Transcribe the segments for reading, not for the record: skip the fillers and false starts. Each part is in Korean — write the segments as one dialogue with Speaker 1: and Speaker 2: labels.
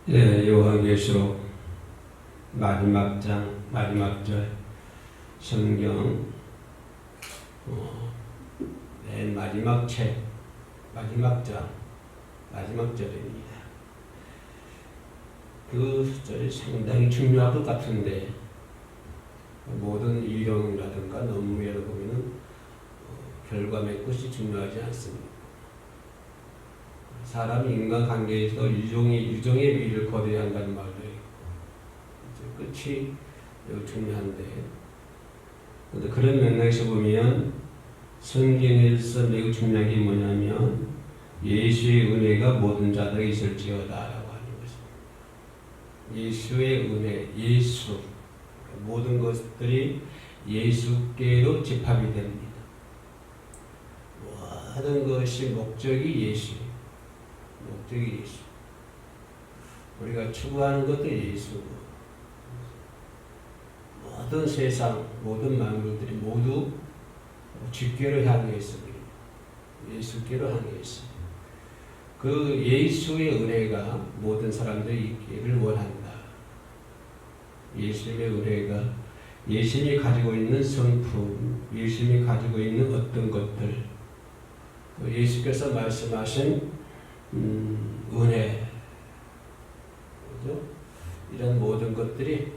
Speaker 1: 예, 요한계시록 마지막 장, 마지막 절, 성경 맨 마지막 책, 마지막 장, 마지막 절입니다. 그 절이 상당히 중요할 것 같은데 모든 이론이라든가 논문에 보면은 결과 몇 것이 중요하지 않습니다. 사람이 인간관계에서 유종의 미를 거둬야 한다는 말도 있고 끝이 매우 중요한데, 근데 그런 맥락에서 보면 성경에서 매우 중요한 게 뭐냐면 예수의 은혜가 모든 자들에게 있을지어다 라고 하는 것입니다. 예수의 은혜, 예수, 모든 것들이 예수께로 집합이 됩니다. 모든 것이 목적이 예수, 목적이 예수. 우리가 추구하는 것도 예수고, 모든 세상, 모든 만물들이 모두 주께로 향해 있습니다. 예수께로 향해 있습니다. 그 예수의 은혜가 모든 사람들이 있기를 원한다. 예수의 은혜가 예수님이 가지고 있는 성품, 예수님이 가지고 있는 어떤 것들, 예수께서 말씀하신 은혜, 그죠? 이런 모든 것들이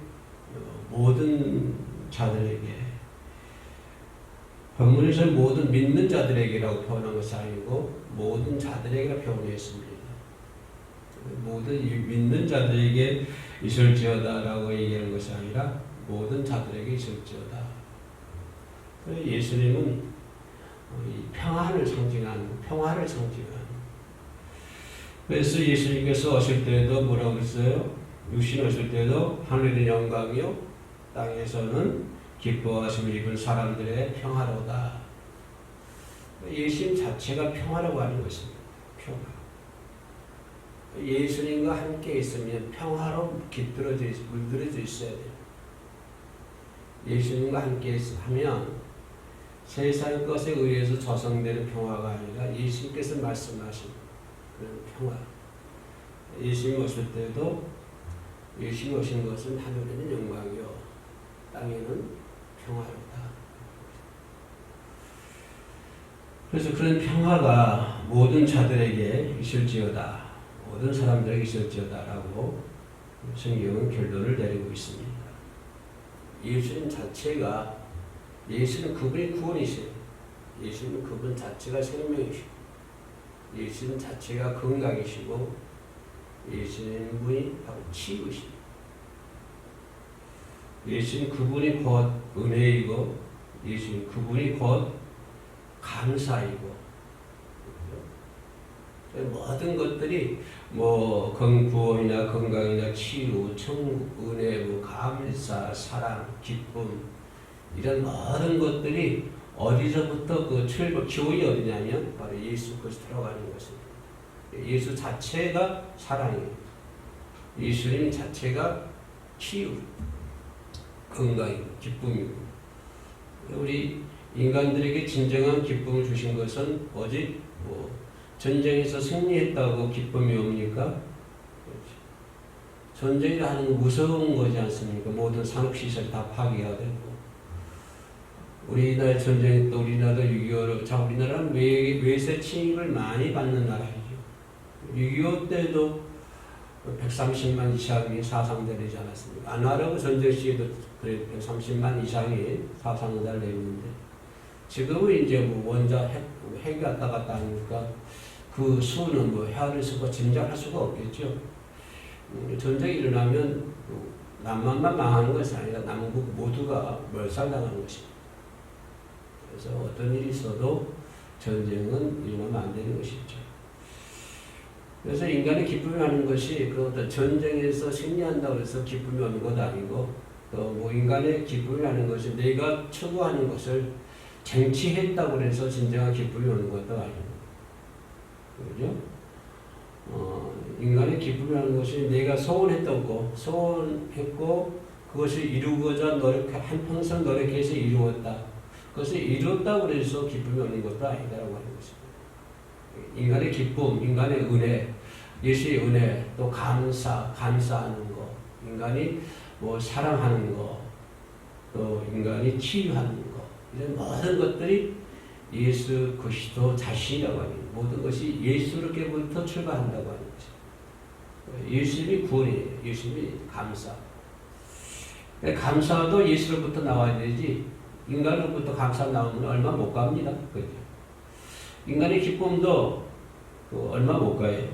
Speaker 1: 모든 자들에게, 본문에서 모든 믿는 자들에게라고 표현한 것이 아니고 모든 자들에게 표현했습니다. 모든 믿는 자들에게 있을지어다라고 얘기하는 것이 아니라 모든 자들에게 있을지어다. 예수님은 평안을 상징하는, 평화를 상징하는. 그래서 예수님께서 오실 때도 뭐라고 그랬어요? 육신 오실 때도 하늘의 영광이요 땅에서는 기뻐하심을 입은 사람들의 평화로다. 예수님 자체가 평화라고 하는 것입니다. 평화. 예수님과 함께 있으면 평화로 물들어져 있어야 돼요. 예수님과 함께 하면 세상 것에 의해서 조성되는 평화가 아니라 예수님께서 말씀하신 그런 평화. 예수님 오실 때도 예수님 오신 것은 하늘에는 영광이요 땅에는 평화로다. 그래서 그런 평화가 모든 자들에게 있을지어다, 모든 사람들에게 있을지어다라고 성경은 결론을 내리고 있습니다. 예수님 자체가, 예수는 그분의 구원이세요. 예수는 그분 자체가 생명이시고, 예수는 자체가 건강이시고, 예수님 분이 바로 치유이시고, 예수님 그분이 곧 은혜이고, 예수님 그분이 곧 감사이고, 모든 것들이 뭐 구원이나 건강이나 치유, 천국, 은혜, 뭐 감사, 사랑, 기쁨, 이런 모든 것들이 어디서부터 그 출발 기원이 어디냐면 바로 예수 그리스도로 가는 것입니다. 예수 자체가 사랑이에요. 예수님 자체가 치유, 건강이고 기쁨이고. 우리 인간들에게 진정한 기쁨을 주신 것은 오직 전쟁에서 승리했다고 기쁨이 옵니까? 전쟁이라 하는 건 무서운 거지 않습니까? 모든 산업시설이 다 파괴가 되고. 우리나라 전쟁이 또 우리나라도 6.25로, 자, 우리나라는 외세 침입을 많이 받는 나라이죠. 6.25 때도 130만 이상이 사상되지 않았습니까? 아나라고 전쟁 시에도 130만 이상이 사상자를 내는데, 지금은 이제 뭐 원자 핵이 왔다 갔다 하니까 그 수는 뭐 헤아릴 수가, 짐작할 수가 없겠죠. 전쟁이 일어나면 남한만 망하는 것이 아니라 남북 모두가 멸살당하는 것입니다. 그래서 어떤 일이 있어도 전쟁은 일어나면 안 되는 것이죠. 그래서 인간의 기쁨이 하는 것이 그 어떤 전쟁에서 승리한다고 해서 기쁨이 오는 것 아니고, 또 뭐 인간의 기쁨이 하는 것이 내가 추구하는 것을 쟁취했다고 해서 진정한 기쁨이 오는 것도 아니고, 그죠? 인간의 기쁨이라는 것이 내가 소원했고 그것을 이루고자 한평생 노력해서 이루었다. 그것을 이뤘다고 해서 기쁨이 오는 것도 아니다라고 하는 것입니다. 인간의 기쁨, 인간의 은혜, 예수의 은혜, 또 감사하는 거, 인간이 뭐 사랑하는 거, 또 인간이 치유하는 거, 이런 모든 것들이 예수 그리스도 자신이라고 하는 모든 것이 예수로부터 출발한다고 하는 거죠. 예수님이 구원이에요. 예수님이 감사. 감사도 예수로부터 나와야 되지 인간으로부터 감사 나오면 얼마 못 갑니다. 그죠? 인간의 기쁨도 얼마 못 가요.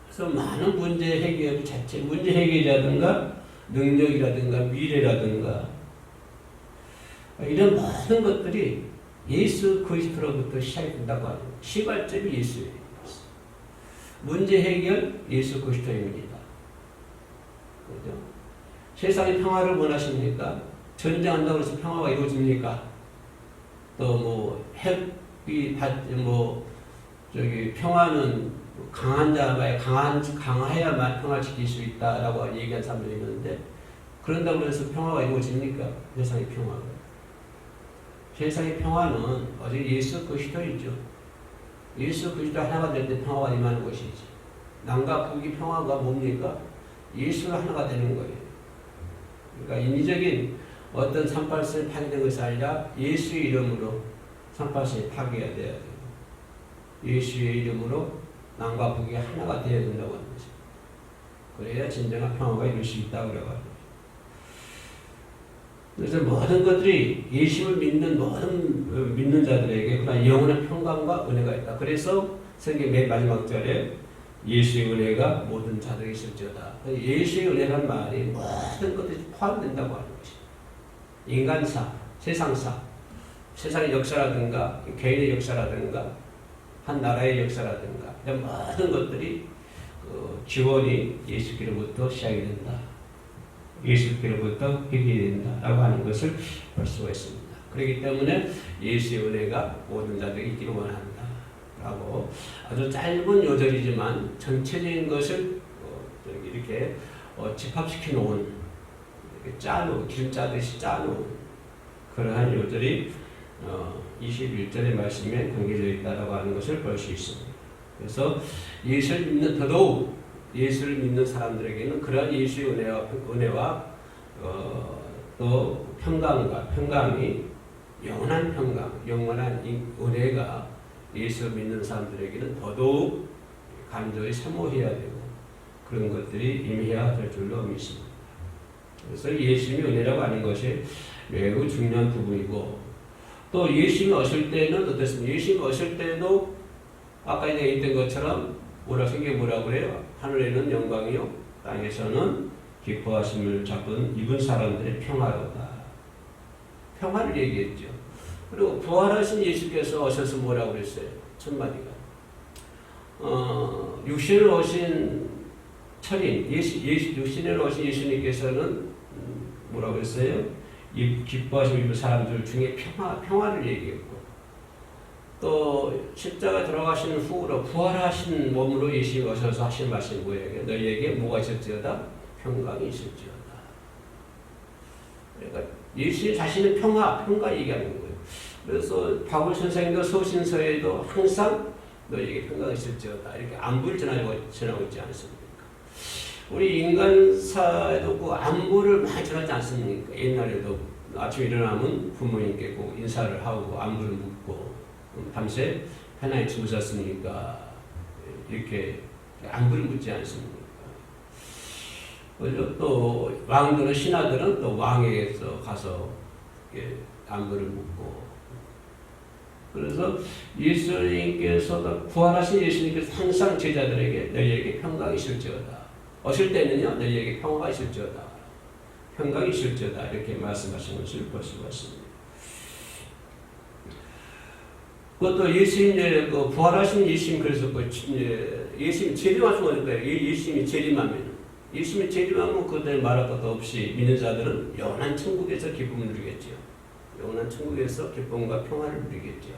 Speaker 1: 그래서 많은 문제 해결 자체, 문제 해결이라든가 능력이라든가 미래라든가 이런 모든 것들이 예수 그리스도로부터 시작된다고 하는 시발점이 예수예요. 문제 해결 예수 그리스도입니다. 그죠? 세상의 평화를 원하십니까? 전쟁한다고 해서 평화가 이루어집니까? 또 뭐 핵이 평화는 강한 자가 강해야만 평화를 지킬 수 있다라고 얘기한 사람들이 있는데 그런다고 해서 평화가 이루어집니까? 세상의 평화가. 세상의 평화는 오직 예수 그리스도이죠. 예수 그리스도 하나가 될 때 평화가 임하는 것이지. 남과 북의 평화가 뭡니까? 예수가 하나가 되는 거예요. 그러니까 인위적인 어떤 38선이 파괴된 것이 아니라 예수의 이름으로 38선이 파괴가 돼야 돼요. 예수의 이름으로 남과 북이 하나가 되어야 된다고 하는 거죠. 그래야 진정한 평화가 이룰 수 있다고 그래가지고. 그래서 모든 것들이 예수를 믿는 자들에게 그러나 영원한 평강과 은혜가 있다. 그래서 성경 맨 마지막 절에 예수의 은혜가 모든 자들에게 있을지어다. 예수의 은혜란 말이 모든 것들이 포함된다고 하는 것입니다. 인간사, 세상사, 세상의 역사라든가 개인의 역사라든가 한 나라의 역사라든가 이런 모든 것들이 지원이 예수께로부터 시작이 된다. 예수께로부터 해결이 된다라고 하는 것을 볼 수가 있습니다. 그렇기 때문에 예수의 은혜가 모든 자들에게 있기를 원한다. 라고 아주 짧은 요절이지만 전체적인 것을 이렇게 집합시켜 놓은 기름 짜듯이 짜놓은 그러한 요절이 21절의 말씀에 담겨져 있다고 하는 것을 볼 수 있습니다. 그래서 예수를 믿는 더더욱 예수를 믿는 사람들에게는 그러한 예수의 은혜와 또 평강이 영원한 평강, 영원한 은혜가 예수 믿는 사람들에게는 더더욱 간절히 사모해야 되고 그런 것들이 임해야 될 줄로 믿습니다. 그래서 예수님이 은혜라고 하는 것이 매우 중요한 부분이고 또 예수님이 오실 때는 어떻습니까? 예수님이 오실 때도 아까 얘기했던 것처럼 성경에 뭐라고 그래요? 하늘에는 영광이요 땅에서는 기뻐하심을 입은 사람들의 평화로다. 평화를 얘기했죠. 그리고 부활하신 예수께서 오셔서 뭐라고 그랬어요? 첫마디가 육신으로 오신 철인 육신으로 오신 예수님께서는 뭐라고 그랬어요? 기뻐하시고 입은 사람들 중에 평화를 얘기했고 또 십자가 돌아가신 후로 부활하신 몸으로 예수님이 오셔서 하신 말씀이 뭐예요? 너희에게 뭐가 있을지어다? 평강이 있을지어다. 그러니까 예수 자신의 평가 얘기하는 거예요. 그래서 바울 선생님도 서신서에도 항상 너희에게 평강이 있을지어다 이렇게 안부를 전하고 있지 않습니까? 우리 인간사에도 그 안부를 많이 전하지 않습니까? 옛날에도 아침에 일어나면 부모님께 꼭 인사를 하고 안부를 묻고 밤새 편안히 주무셨습니까? 이렇게 안부를 묻지 않습니까? 그리고 또 왕들은 신하들은 또 왕에게서 가서 안부를 묻고 그래서 예수님께서도 부활하신 예수님께서 항상 제자들에게 너희에게 평강이 있을지어다. 오실 때는요 너희에게 평화가 있을지어다. 평강이 있을지어다 이렇게 말씀하신 것을 볼 수가 있습니다. 그것도 예수님 부활하신 예수님 그래서 예수님 재림하시면 어떨 거예요? 예수님이 재림하면 그들 말할 것도 없이 믿는 자들은 영원한 천국에서 기쁨을 누리겠죠. 영원한 천국에서 기쁨과 평화를 누리겠죠.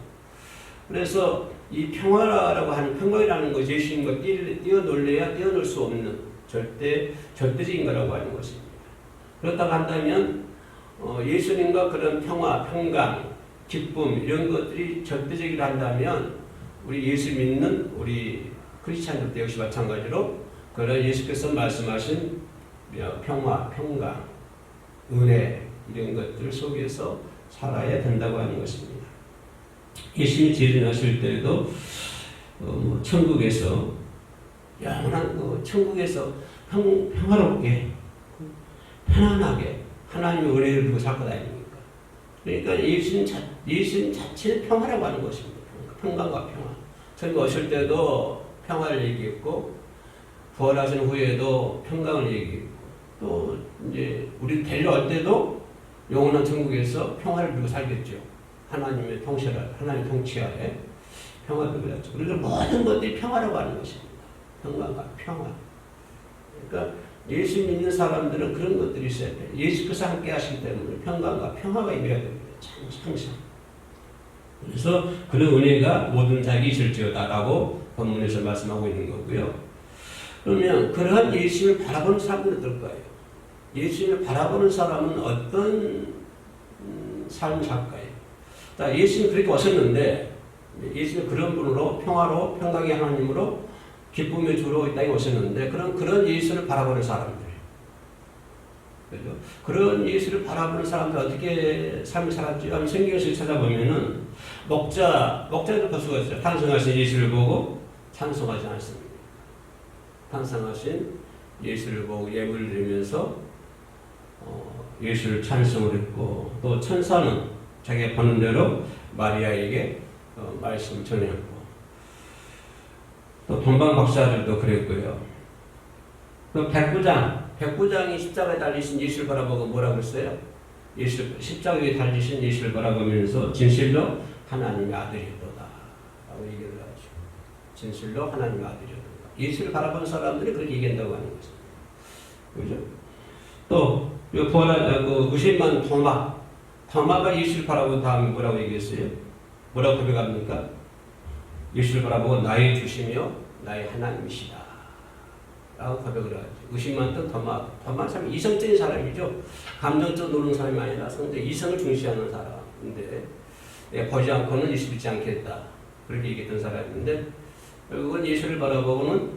Speaker 1: 그래서 이 평화라고 하는 평강이라는 것이 예수님과 뛰어놀래야 뛰어놀 수 없는 절대적인 거라고 하는 것입니다. 그렇다고 한다면 예수님과 그런 평화, 평강, 기쁨 이런 것들이 절대적이라 한다면 우리 예수 믿는 우리 크리스찬들도 역시 마찬가지로 그런 예수께서 말씀하신 평화, 평강, 은혜 이런 것들 속에서 살아야 된다고 하는 것입니다. 예수님이 재림하실 때에도 천국에서 영원한 천국에서 평화롭게 편안하게 하나님의 은혜를 두고 살 것 아닙니까? 그러니까 예수님 자체는 평화라고 하는 것입니다. 평강과 평화. 저희 오실 때도 평화를 얘기했고 부활하신 후에도 평강을 얘기했고 또 이제 우리 데려올 때도 영원한 천국에서 평화를 누리고 살겠죠. 하나님의 하나님 통치하에 평화를 누렸죠. 그래서 모든 것들이 평화라고 하는 것입니다. 평강과 평화. 그러니까 예수 믿는 사람들은 그런 것들이 있어야 돼요. 예수께서 함께 하시기 때문에 평강과 평화가 임해야 됩니다. 항상. 그래서 그런 은혜가 모든 자에게 있을지어다라고 본문에서 말씀하고 있는 거고요. 그러면 그러한 예수님을 바라보는 사람들은 어떨까요? 예수님을 바라보는 사람은 어떤 삶을 살까요? 예수님이 그렇게 오셨는데 예수님이 그런 분으로 평화로 평강의 하나님으로 기쁨의 주로 이 땅에 오셨는데 그런 예수를 바라보는 사람들 그죠? 그런 예수를 바라보는 사람들 어떻게 삶을 살았지? 성경에서 찾아보면은 목자도 볼 수가 있어요. 탄생하신 예수를 보고 찬송하지 않습니다. 탄생하신 예수를 보고 예물을 드리면서 예수를 찬송을 했고 또 천사는 자기가 보는 대로 마리아에게 말씀을 전했고 또 동방 박사들도 그랬고요. 또 백부장이 십자가에 달리신 예수를 바라보고 뭐라고 했어요? 십자가에 달리신 예수를 바라보면서 진실로 하나님의 아들이도다 라고 얘기를 하죠. 진실로 하나님의 아들이도다. 예수를 바라보는 사람들이 그렇게 얘기한다고 하는 것입니다. 그죠? 또 무신만 도마가 예수를 바라본 다음에 뭐라고 얘기했어요? 뭐라고 고백합니까? 예수를 바라보고 나의 주시며 나의 하나님이시다 라고 고백을 하죠. 의심만던 도마는 참 이성적인 사람이죠. 감정적으로 노는 사람이 아니라 상대 이성을 중시하는 사람인데 보지 않고는 예수 믿지 않겠다 그렇게 얘기했던 사람인데 결국은 예수를 바라보고는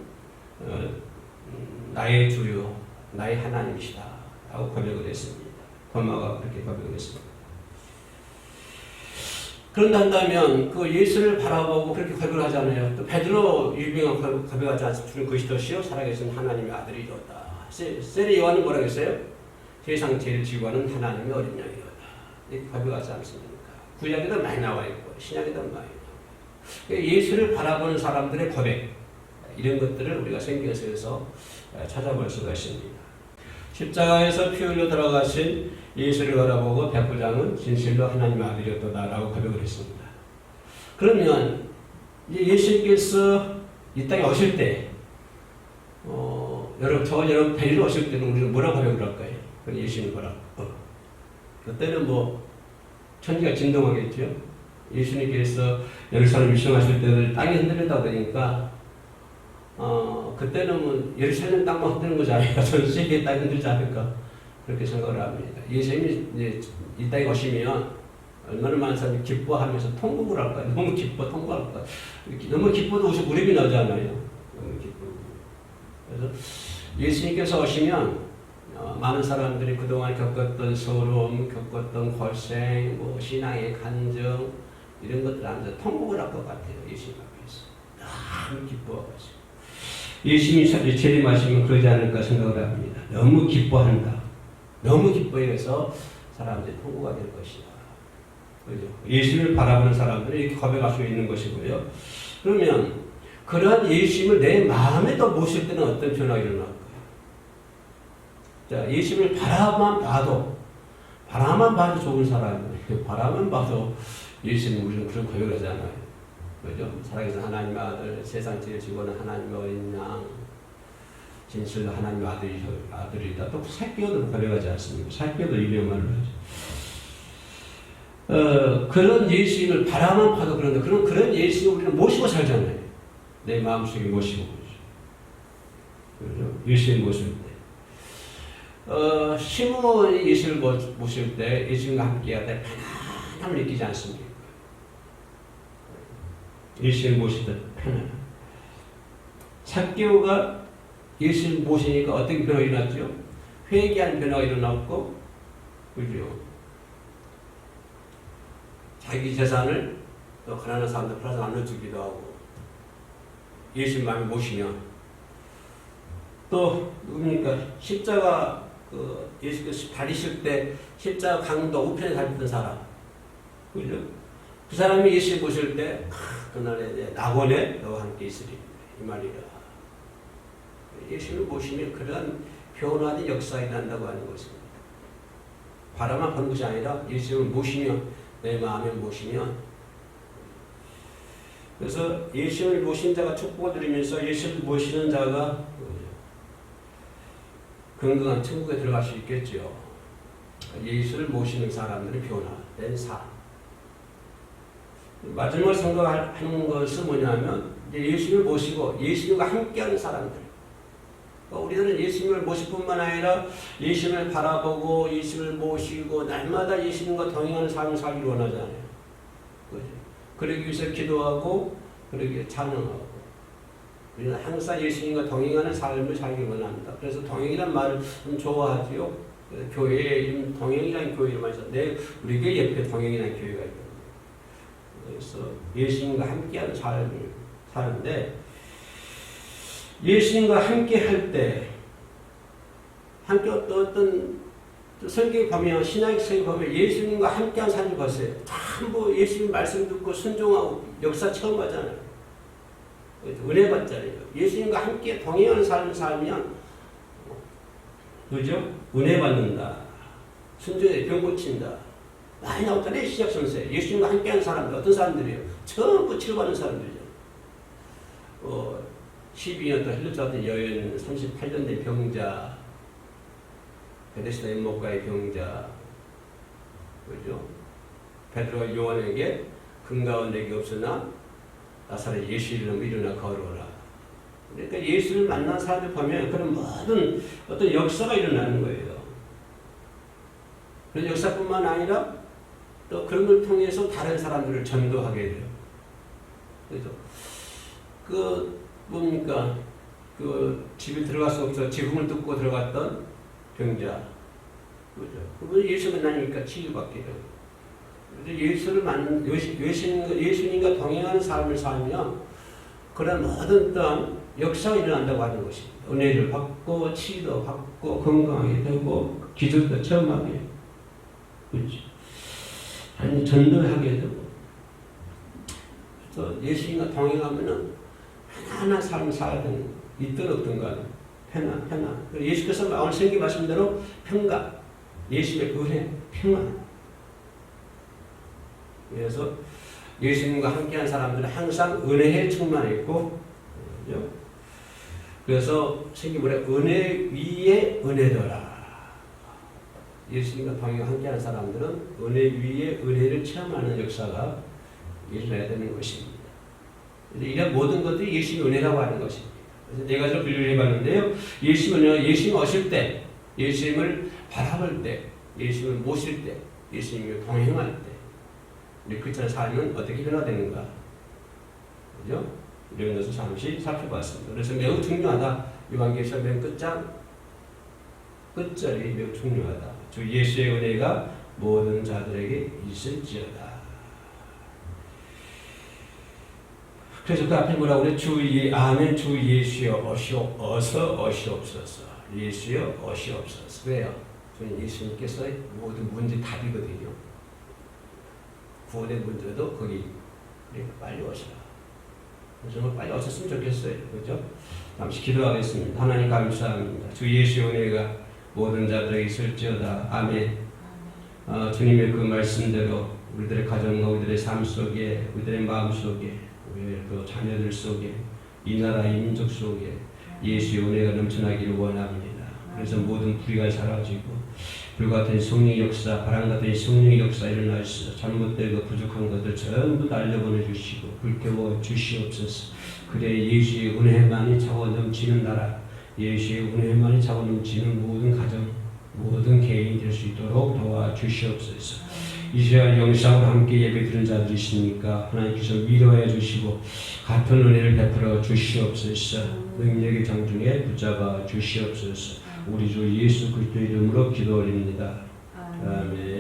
Speaker 1: 나의 주요 나의 하나님이시다 라고 고백을 했습니다. 도마가 그렇게 고백을 했습니다. 그런다면 그 예수를 바라보고 그렇게 고백을 하잖아요. 또 베드로 유명한 고백하지 않습니까? 그리스도시요 살아계신 하나님의 아들이로다. 세례 요한은 뭐라고 했어요? 세상 죄를 지고 하는 하나님의 어린 양이로다. 이렇게 고백하지 않습니까? 구약에도 많이 나와 있고 신약에도 많이 나와 있고 예수를 바라보는 사람들의 고백 이런 것들을 우리가 성경에서 찾아볼 수가 있습니다. 십자가에서 피 흘려 들어가신 예수를 바라보고 백부장은 진실로 하나님의 아들이었다라고 고백을 했습니다. 그러면 예수님께서 이 땅에 오실 때, 여러분 데리러 오실 때는 우리는 뭐라고 고백을 할까요? 예수님 바라보고. 그때는 천지가 진동하겠죠. 예수님께서 예루살렘 입성하실 때는 땅이 흔들리다 보니까 그때는 예루살렘 땅만 흔드는 거지 않을까? 전 세계 땅이 흔들지 않을까? 그렇게 생각을 합니다. 예수님이 이제 이 땅에 오시면 얼마나 많은 사람이 기뻐하면서 통곡을 할까요? 너무 통곡할까요? 너무 기뻐도 우립이 나잖아요. 너무 기쁘고. 그래서 예수님께서 오시면 많은 사람들이 그동안 겪었던 소름, 겪었던 고생, 신앙의 간증 이런 것들 하면서 통곡을 할 것 같아요. 예수님 앞에서. 너무 기뻐하시고. 예수님이 재림하시면 그러지 않을까 생각을 합니다. 너무 기뻐한다. 너무 기뻐해서 사람들이 통곡하게 될 것이다. 그죠? 예수님을 바라보는 사람들은 이렇게 고백할 수 있는 것이고요. 그러면 그러한 예수님을 내 마음에 더 모실 때는 어떤 변화가 일어날까요? 자, 예수님을 바라만 봐도 좋은 사람이에요. 바라만 봐도 예수님 우리는 그런 고백을 하잖아요. 그죠? 살아계신 하나님의 아들, 세상 죄를 지고 는 하나님의 어린 양, 진실로 하나님의 아들이다. 또 살펴도 고백하지 않습니까? 살펴도 유명한 말이죠. 그런 예수님을 바라만 봐도 그런데 그런 예수님을 우리는 모시고 살잖아요. 내 마음속에 모시고 그렇죠? 예수님 모실 때. 시몬이 예수를 모실 때 예수님과 함께 할 때 편안함을 느끼지 않습니까? 예수를 모시듯 편안함. 삭개오가 예수를 모시니까 어떤 변화가 일어났죠? 회개하는 변화가 일어났고, 그죠? 자기 재산을 또 가난한 사람들 팔아서 나눠주기도 하고, 예수님 마음에 모시면 또 누굽니까? 십자가 예수께서 달리실 때 십자가 강도 우편에 달렸던 사람, 그죠? 그 사람이 예수를 보실 때 그날에 낙원에 너와 함께 있으리 이 말이라. 예수를 모시면 그런 변화된 역사가 일어난다고 하는 것입니다. 바라만 보는 것이 아니라 예수를 모시면, 내 마음에 모시면, 그래서 예수를 모신 자가 축복을 드리면서 예수를 모시는 자가 건강한 천국에 들어갈 수 있겠죠. 예수를 모시는 사람들의 변화된 삶. 마지막으로 생각하는 것은 뭐냐면 예수를 모시고 예수님과 함께하는 사람들. 우리들은 예수님을 모실 뿐만 아니라 예수님을 바라보고 예수님을 모시고 날마다 예수님과 동행하는 삶을 살기를 원하잖아요. 그러기 위해서 기도하고 그러기 위해 찬양하고 우리는 항상 예수님과 동행하는 삶을 살기 원합니다. 그래서 동행이라는 말을 좀 좋아하지요. 교회에 이름 동행이라는 교회를 많이 써. 우리 교회 옆에 동행이라는 교회가 있거든요. 그래서 예수님과 함께하는 삶을 사는데 예수님과 함께 할 때 함께 어떤 성경에 보면 신학의 성경에 보면 예수님과 함께한 사람을 봤어요. 전부 예수님 말씀 듣고 순종하고 역사 처음 하잖아요. 은혜 받잖아요. 예수님과 함께 동행하는 삶을 살면 그죠? 은혜 받는다. 순종에 병 고친다. 많이 나오잖아요. 시작 선세. 예수님과 함께하는 사람들 어떤 사람들이에요? 전부 치료받는 사람들이죠. 12년 동안 힐러자던 여인, 38년 된 병자, 베데스다 연못가의 병자, 그죠? 베드로가 요한에게 금가운 내게 없으나 나사렛 예수 이름으로 일어나 걸어라. 그러니까 예수를 만난 사람들 보면 그런 모든 어떤 역사가 일어나는 거예요. 그런 역사뿐만 아니라 또 그런 걸 통해서 다른 사람들을 전도하게 돼요. 그래서 뭡니까? 집에 들어갈 수 없어 지붕을 뚫고 들어갔던 병자, 그죠? 그분 예수 만나니까 치유받게 되고. 예수를 만난 예수님과 동행하는 삶을 살면 그런 모든 어떤 역사가 일어난다고 하는 것입니다. 은혜를 받고 치유도 받고 건강하게 되고 기술도 체험하게, 그렇죠? 아니 전도하게 되고. 그래서 예수님과 동행하면은 편안한 삶을 살아야 되는 거예요. 있든 없든 간에 편안. 예수께서 오늘 성경 말씀대로 평강, 예수의 은혜, 평안. 그래서 예수님과 함께한 사람들은 항상 은혜에 충만했고, 그렇죠? 그래서 성경 뭐래? 은혜 위에 은혜더라. 예수님과 동행하고 함께하는 사람들은 은혜 위에 은혜를 체험하는 역사가 일어나야 되는 것입니다. 이런 모든 것들이 예수님의 은혜라고 하는 것입니다. 그래서 네 가지로 분류를 해봤는데요. 예수님 오실 때, 예수님을 바라볼 때, 예수님을 모실 때, 예수님을 동행할 때, 우리 크리스찬 삶은 어떻게 변화되는가? 그죠? 이런 것을 잠시 살펴봤습니다. 그래서 매우 중요하다. 요한계시록 맨 끝절이 매우 중요하다. 주 예수의 은혜가 모든 자들에게 있을지어다. 그래서 그 앞에 뭐라고 그래? 아멘. 주 예수여 어서 오시옵소서. 예수여 오시옵소서. 왜요? 저는 예수님께서 모든 문제 답이거든요. 구원의 문제도 거기 빨리 오시라. 정말 빨리 오셨으면 좋겠어요. 그렇죠? 잠시 기도하겠습니다. 하나님 감사합니다. 주 예수의 은혜가 모든 자들에게 있을지어다. 아멘. 주님의 그 말씀대로 우리들의 가정과 우리들의 삶 속에, 우리들의 마음 속에, 우리의 그 자녀들 속에, 이 나라 이 민족 속에 예수의 은혜가 넘쳐나기를 원합니다. 그래서 모든 불의가 사라지고 불같은 성령의 역사, 바람같은 성령의 역사 일어나서 잘못되고 부족한 것들 전부 날려보내 주시고 불태워 주시옵소서. 그래 예수의 은혜만이 차고 넘치는 나라, 예수의 은혜만이 차고 넘치는 모든 가정, 모든 개인이 될 수 있도록 도와주시옵소서. 이 시간 영상으로 함께 예배드리는 자들이 있으니까 하나님께서 위로해 주시고 같은 은혜를 베풀어 주시옵소서. 능력의 장중에 붙잡아 주시옵소서. 우리 주 예수 그리스도의 이름으로 기도 올립니다. 아멘.